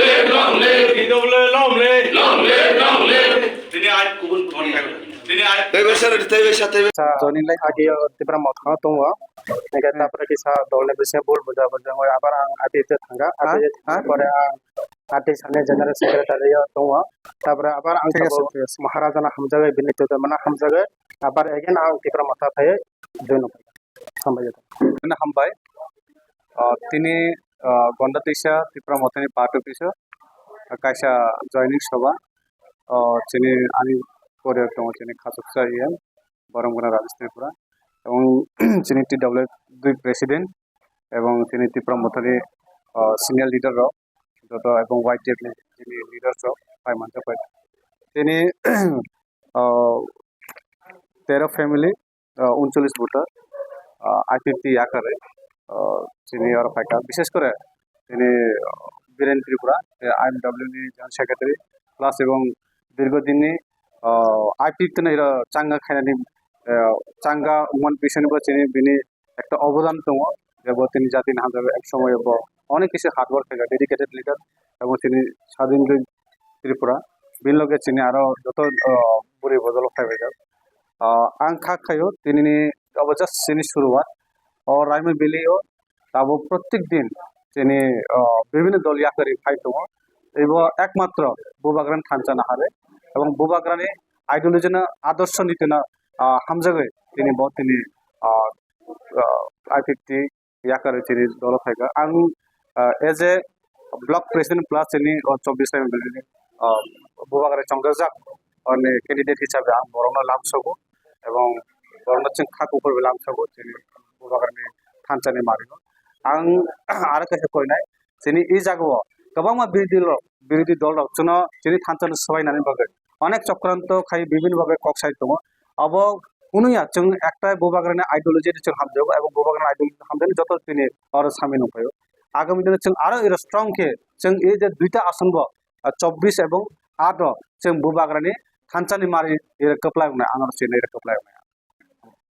live, long live. long live. Long live, long live. Dini ay kubun kubun kayo. Dini ay. joining like agi tipra mot kha tongo nega tapra kisa dolne bise bol buja buja ngoi abar ang ati te thanga ati pore ati sane general secretary tongo tapra abar ang maharaja na hamjaga binit te mana hamjaga abar again ang tipra mata thaye join sambaje na hambai tini gonda tisa tipra motani patu tisa kaisa joining soba chini ani pore tongo chini khasuksa yen বরমগনা Rajesh Tripura এবং তিনি TW দুই president এবং তিনি Tripura মথারি senior leader যত এবং white table যিনি leader five month পাই তিনি 13 family 39 voter IPP আকারে তিনি আর ফাইকা বিশেষ করে তিনি বীরেন ত্রিপুরা আইএমডব্লিউ নি জেনারেল সেক্রেটারি প্লাস এবং দীর্ঘদিনই আইপিপি না চাঙ্গা খাইনানি চাঙ্গা মন পিছনে চিনি বিনি একটা অবদান দङ এবং তিনি জাতির হাজারে এক সময় অনেক কিছু হার্ড ওয়ার্ক থাকে ডেডিকেটেড লিডার এবং তিনি স্বাধীন ত্রিপুরা বিন লগে চিনি আরো যত বুড়ি বদল ফাইবে आं खायो तिनी अब जस्ट सिनी शुरुआत और राइमे बेलियो तब प्रत्येक दिन तिनी विभिन्न दल याकरी फाइट दङ एबो एकमात्र बुबाग्रान थानचाना हारे এবং बुबाग्रानि आइडियोलॉजीना आदर्श नीतिना हामजागे तिनी बहुत तिनी आईपीटी याकरी तिनी दल फाइगा आं as a block president plus तिनी 24 टाइम बेलिनि बुबाग्रा चंगाजाक अनि कैंडिडेट हिसाबै आं बरनो लामसगो এবং বরণচিং খাকুফোর লামসাগো তিনি বুবাগাरनि थानचानि मारिनो आं आरो कसे कइनाय जोंनि इ जागायाव गोबां बिरोधी दल जोंनो जोंनि थानचानि सबायनानै बागै अनेक चक्रान्त खाय विभिन्न भाবে ककसाइ दङ अब उनुया जों একটা বুবাগাरनि आइडियोलॉजी जों हामजागो এবং বুবাগাरनि आइडियोलॉजी हामजानि যত তিনি आरो सामिल नफायो आगामी दिने जों आरो इ स्ट्रंग के जों इ जे दुइटा आसन 24 এবং 8 जों बुबागारनि थानचानि मारि कप्लाय आंनाव सेने कप्लाय